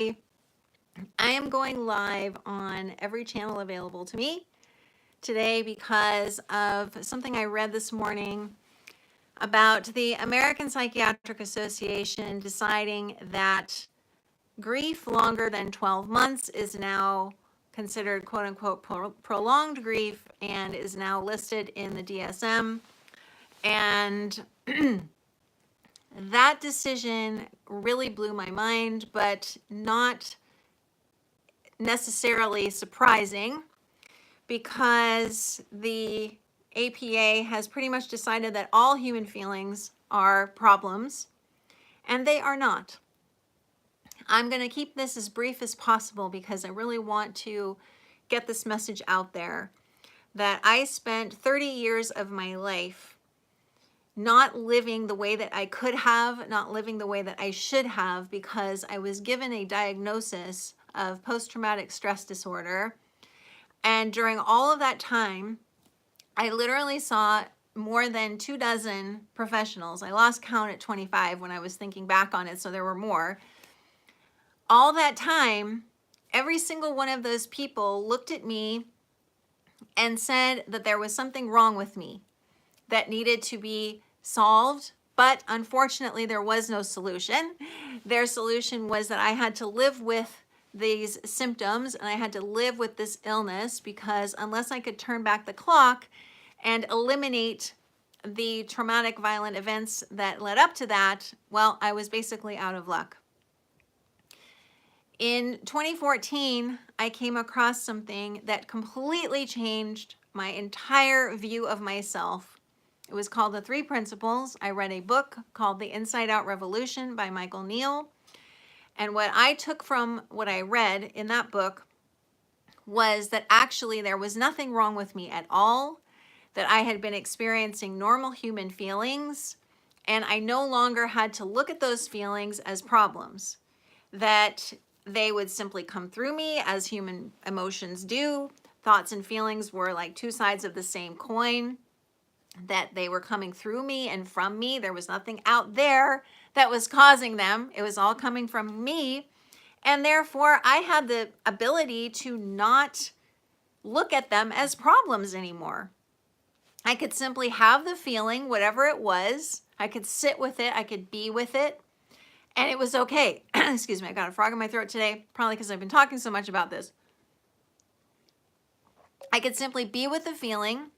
I am going live on every channel available to me today because of something I read this morning about the American Psychiatric Association deciding that grief longer than 12 months is now considered quote unquote prolonged grief and is now listed in the DSM. And that decision really blew my mind, but not necessarily surprising, because the APA has pretty much decided that all human feelings are problems, and they are not. I'm going to keep this as brief as possible because I really want to get this message out there that I spent 30 years of my life not living the way that I could have, not living the way that I should have, because I was given a diagnosis of post-traumatic stress disorder. And during all of that time, I literally saw more than 24 professionals. I lost count at 25 when I was thinking back on it, so there were more. All that time, every single one of those people looked at me and said that there was something wrong with me that needed to be solved, but unfortunately there was no solution. Their solution was that I had to live with these symptoms and I had to live with this illness, because unless I could turn back the clock and eliminate the traumatic violent events that led up to that, well, I was basically out of luck. In 2014, I came across something that completely changed my entire view of myself. It was called The Three Principles. I read a book called The Inside Out Revolution by Michael Neal. And what I took from what I read in that book was that actually there was nothing wrong with me at all, that I had been experiencing normal human feelings, and I no longer had to look at those feelings as problems, that they would simply come through me as human emotions do. Thoughts and feelings were like two sides of the same coin, that they were coming through me and from me. There was nothing out there that was causing them. It was all coming from me. And therefore, I had the ability to not look at them as problems anymore. I could simply have the feeling, whatever it was. I could sit with it. I could be with it. And it was okay. Excuse me, I got a frog in my throat today, probably because I've been talking so much about this. I could simply be with the feeling.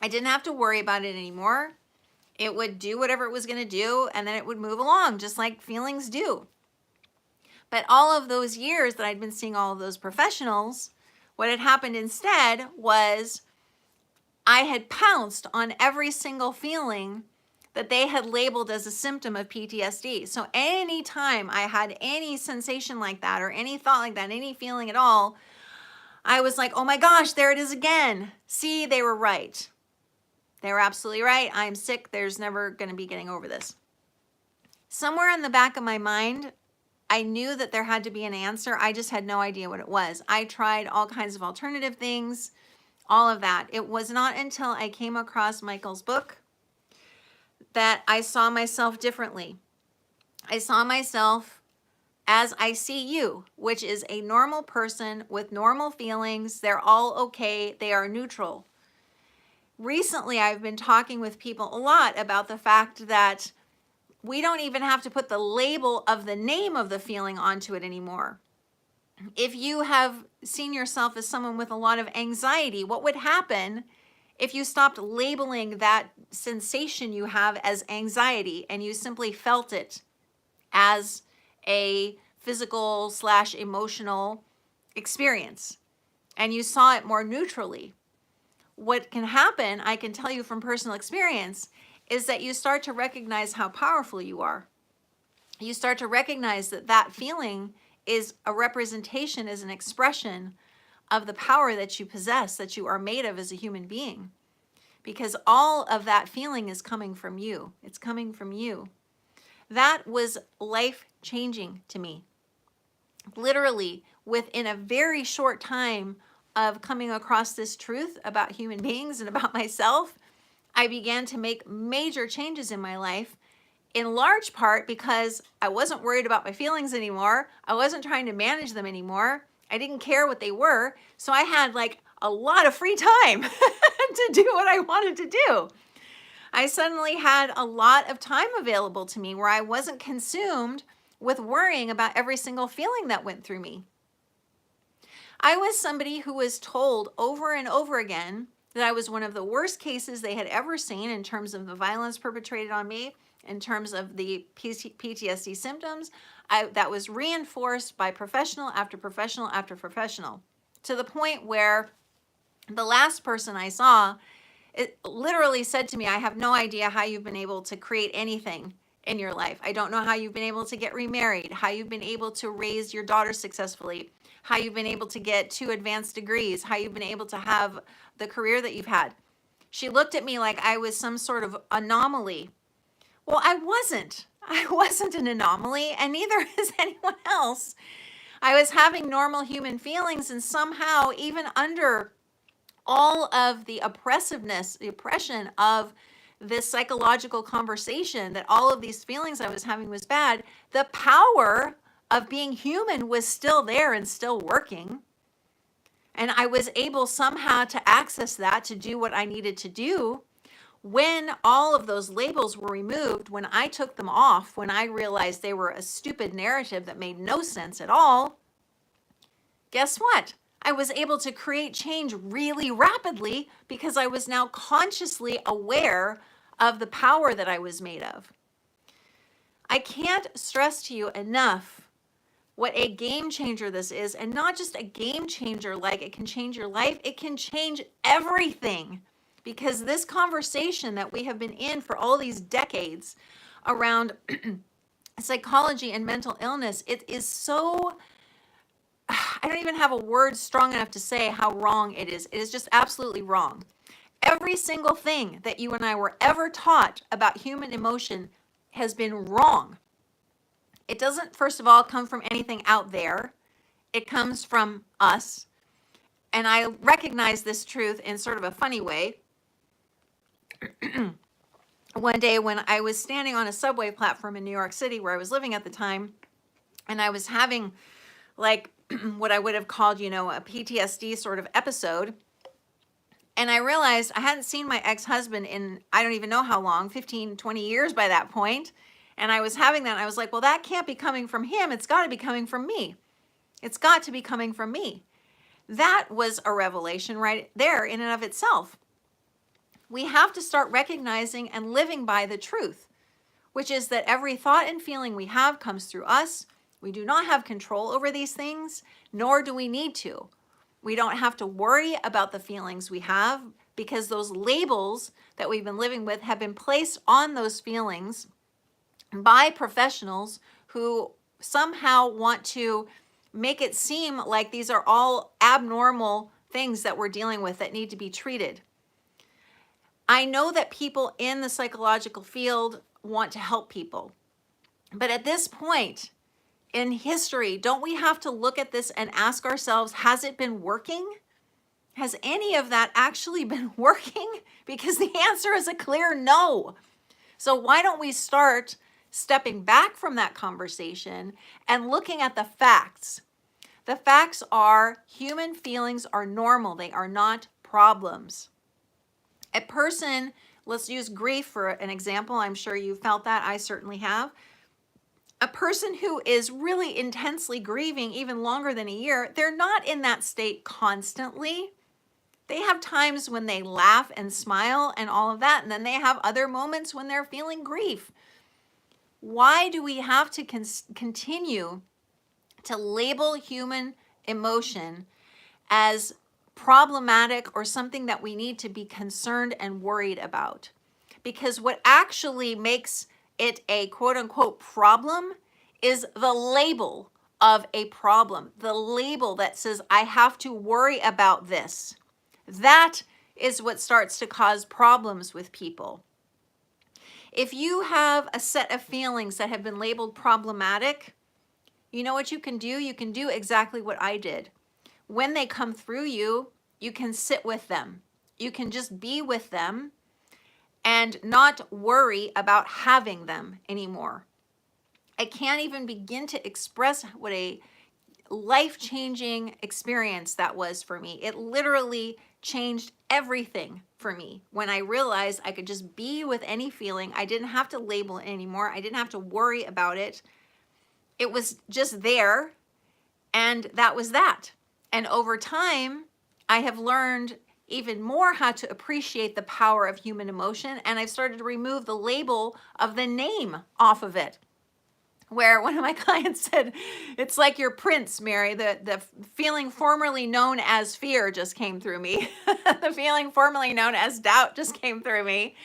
I didn't have to worry about it anymore. It would do whatever it was going to do, and then it would move along, just like feelings do. But all of those years that I'd been seeing all of those professionals, what had happened instead was I had pounced on every single feeling that they had labeled as a symptom of PTSD. So anytime I had any sensation like that, or any thought like that, any feeling at all, I was like, oh my gosh, there it is again. See, they were right. They were absolutely right. I'm sick. There's never going to be getting over this. Somewhere in the back of my mind, I knew that there had to be an answer. I just had no idea what it was. I tried all kinds of alternative things, all of that. It was not until I came across Michael's book that I saw myself differently. I saw myself as I see you, which is a normal person with normal feelings. They're all okay. They are neutral. Recently, I've been talking with people a lot about the fact that we don't even have to put the label of the name of the feeling onto it anymore. If you have seen yourself as someone with a lot of anxiety, what would happen if you stopped labeling that sensation you have as anxiety and you simply felt it as a physical / emotional experience and you saw it more neutrally? What can happen, I can tell you from personal experience, is that you start to recognize how powerful you are. You start to recognize that that feeling is a representation, is an expression of the power that you possess, that you are made of as a human being. Because all of that feeling is coming from you. It's coming from you. That was life-changing to me. Literally, within a very short time of coming across this truth about human beings and about myself, I began to make major changes in my life in large part because I wasn't worried about my feelings anymore. I wasn't trying to manage them anymore. I didn't care what they were. So I had like a lot of free time to do what I wanted to do. I suddenly had a lot of time available to me where I wasn't consumed with worrying about every single feeling that went through me. I was somebody who was told over and over again that I was one of the worst cases they had ever seen in terms of the violence perpetrated on me, in terms of the PTSD symptoms. That was reinforced by professional after professional after professional, to the point where the last person I saw, it literally said to me, I have no idea how you've been able to create anything in your life. I don't know how you've been able to get remarried, how you've been able to raise your daughter successfully, how you've been able to get 2 advanced degrees, how you've been able to have the career that you've had. She looked at me like I was some sort of anomaly. Well, I wasn't. I wasn't an anomaly, and neither is anyone else. I was having normal human feelings, and somehow, even under all of the oppressiveness, the oppression of this psychological conversation that all of these feelings I was having was bad, the power of being human was still there and still working. And I was able somehow to access that, to do what I needed to do. When all of those labels were removed, when I took them off, when I realized they were a stupid narrative that made no sense at all, guess what? I was able to create change really rapidly because I was now consciously aware of the power that I was made of. I can't stress to you enough what a game changer this is, and not just a game changer like it can change your life, it can change everything. Because this conversation that we have been in for all these decades around psychology and mental illness, it is so, I don't even have a word strong enough to say how wrong it is. It is just absolutely wrong. Every single thing that you and I were ever taught about human emotion has been wrong. It doesn't, first of all, come from anything out there. It comes from us. And I recognize this truth in sort of a funny way. One day when I was standing on a subway platform in New York City where I was living at the time, and I was having like what I would have called, a PTSD sort of episode. And I realized I hadn't seen my ex-husband in, I don't even know how long, 15, 20 years by that point. And I was having that, and I was like, well, that can't be coming from him. It's got to be coming from me. It's got to be coming from me. That was a revelation right there in and of itself. We have to start recognizing and living by the truth, which is that every thought and feeling we have comes through us. We do not have control over these things, nor do we need to. We don't have to worry about the feelings we have because those labels that we've been living with have been placed on those feelings by professionals who somehow want to make it seem like these are all abnormal things that we're dealing with that need to be treated. I know that people in the psychological field want to help people, but at this point in history, don't we have to look at this and ask ourselves, has it been working? Has any of that actually been working? Because the answer is a clear no. So why don't we start stepping back from that conversation and looking at the facts? The facts are human feelings are normal. They are not problems. A person, let's use grief for an example. I'm sure you felt that. I certainly have. A person who is really intensely grieving even longer than a year, they're not in that state constantly. They have times when they laugh and smile and all of that, and then they have other moments when they're feeling grief. Why do we have to continue to label human emotion as problematic or something that we need to be concerned and worried about? Because what actually makes it a quote unquote problem is the label of a problem, the label that says I have to worry about this. That is what starts to cause problems with people. If you have a set of feelings that have been labeled problematic, you know what you can do? You can do exactly what I did. When they come through you, you can sit with them. You can just be with them and not worry about having them anymore. I can't even begin to express what a life-changing experience that was for me. It literally changed everything for me when I realized I could just be with any feeling. I didn't have to label it anymore. I didn't have to worry about it. It was just there, and that was that. And over time, I have learned even more how to appreciate the power of human emotion, and I've started to remove the label of the name off of it. Where one of my clients said, it's like your prince, Mary, the feeling formerly known as fear just came through me. The feeling formerly known as doubt just came through me.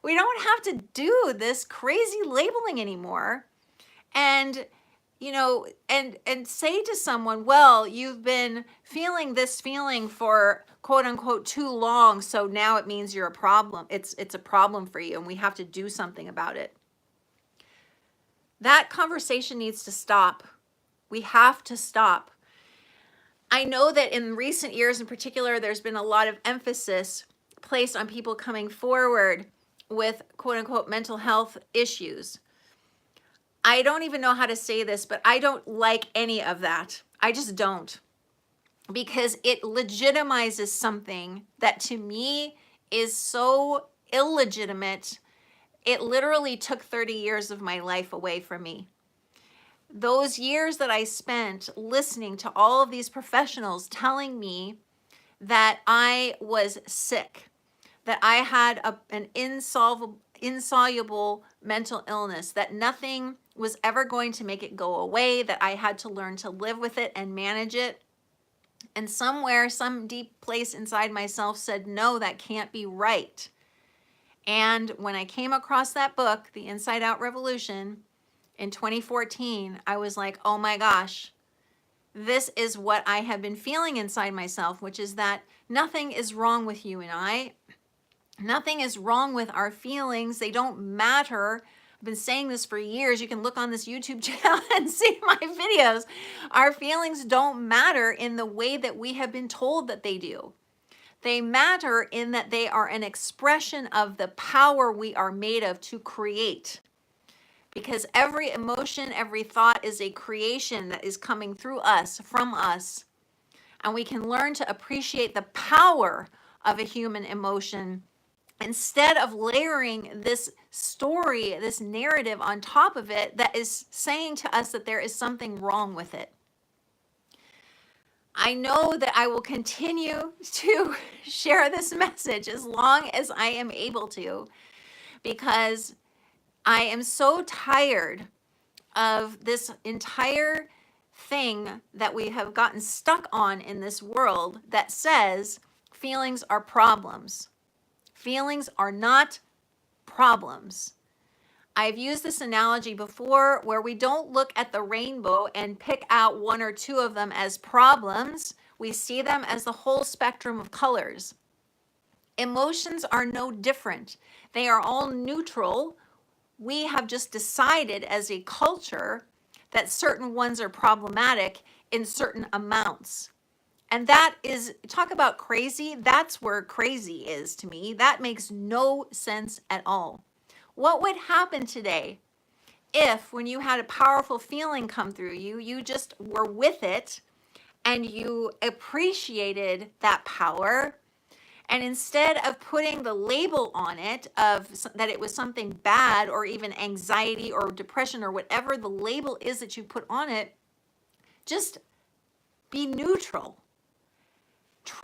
We don't have to do this crazy labeling anymore. And and say to someone, well, you've been feeling this feeling for quote unquote too long, so now it means you're a problem. It's a problem for you, and we have to do something about it. That conversation needs to stop. We have to stop. I know that in recent years in particular, there's been a lot of emphasis placed on people coming forward with quote unquote mental health issues. I don't even know how to say this, but I don't like any of that. I just don't. Because it legitimizes something that to me is so illegitimate. It literally took 30 years of my life away from me. Those years that I spent listening to all of these professionals telling me that I was sick, that I had an insoluble mental illness, that nothing was ever going to make it go away, that I had to learn to live with it and manage it. And somewhere, some deep place inside myself said, no, that can't be right. And when I came across that book, The Inside Out Revolution, in 2014, I was like, oh my gosh, this is what I have been feeling inside myself, which is that nothing is wrong with you and I. Nothing is wrong with our feelings. They don't matter. I've been saying this for years. You can look on this YouTube channel and see my videos. Our feelings don't matter in the way that we have been told that they do. They matter in that they are an expression of the power we are made of to create. Because every emotion, every thought is a creation that is coming through us, from us. And we can learn to appreciate the power of a human emotion instead of layering this story, this narrative on top of it that is saying to us that there is something wrong with it. I know that I will continue to share this message as long as I am able to, because I am so tired of this entire thing that we have gotten stuck on in this world that says feelings are problems. Feelings are not problems. I've used this analogy before where we don't look at the rainbow and pick out one or two of them as problems. We see them as the whole spectrum of colors. Emotions are no different. They are all neutral. We have just decided as a culture that certain ones are problematic in certain amounts. And that is, talk about crazy, that's where crazy is to me. That makes no sense at all. What would happen today if when you had a powerful feeling come through you, you just were with it and you appreciated that power, and instead of putting the label on it of that it was something bad or even anxiety or depression or whatever the label is that you put on it, just be neutral.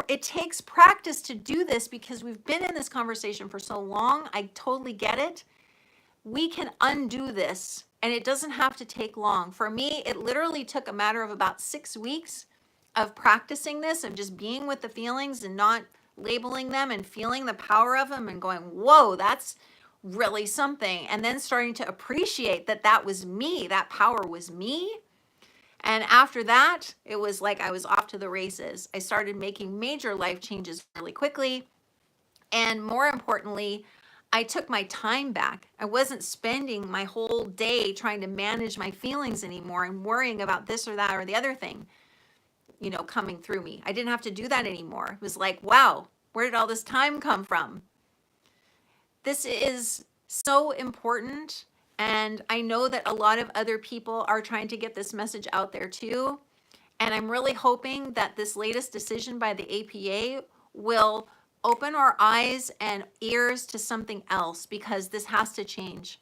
It takes practice to do this because we've been in this conversation for so long. I totally get it. We can undo this, and it doesn't have to take long. For me, it literally took a matter of about 6 weeks of practicing this, of just being with the feelings and not labeling them and feeling the power of them and going, whoa, that's really something. And then starting to appreciate that that was me, that power was me. And after that, it was like I was off to the races. I started making major life changes really quickly. And more importantly, I took my time back. I wasn't spending my whole day trying to manage my feelings anymore and worrying about this or that or the other thing, coming through me. I didn't have to do that anymore. It was like, wow, where did all this time come from? This is so important, and I know that a lot of other people are trying to get this message out there too. And I'm really hoping that this latest decision by the APA will open our eyes and ears to something else, because this has to change.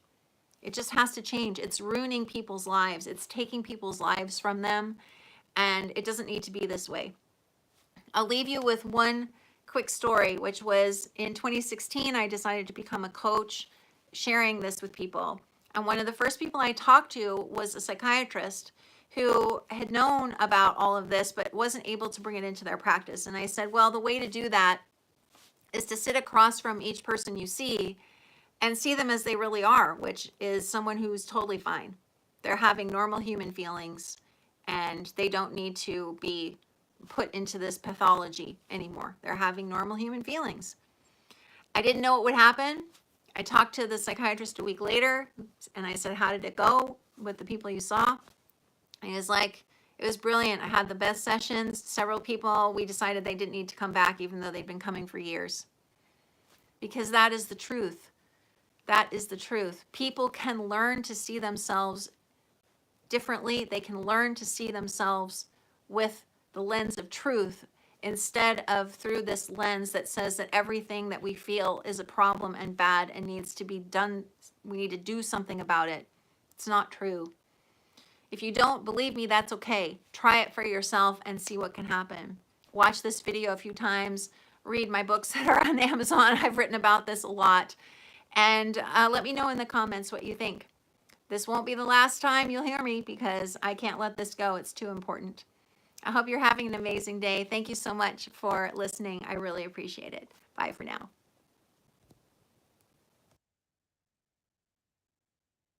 It just has to change. It's ruining people's lives. It's taking people's lives from them, and it doesn't need to be this way. I'll leave you with one quick story, which was in 2016, I decided to become a coach, sharing this with people. And one of the first people I talked to was a psychiatrist who had known about all of this, but wasn't able to bring it into their practice. And I said, well, the way to do that is to sit across from each person you see and see them as they really are, which is someone who's totally fine. They're having normal human feelings, and they don't need to be put into this pathology anymore. They're having normal human feelings. I didn't know what would happen. I talked to the psychiatrist a week later, and I said, how did it go with the people you saw? And he was like, it was brilliant. I had the best sessions. Several people, we decided they didn't need to come back, even though they'd been coming for years. Because that is the truth. That is the truth. People can learn to see themselves differently. They can learn to see themselves with the lens of truth, instead of through this lens that says that everything that we feel is a problem and bad and needs to be done. We need to do something about it. It's not true. If you don't believe me, that's okay. Try it for yourself and see what can happen. Watch this video a few times. Read my books that are on Amazon. I've written about this a lot. And let me know in the comments what you think. This won't be the last time you'll hear me, because I can't let this go. It's too important. I hope you're having an amazing day. Thank you so much for listening. I really appreciate it. Bye for now.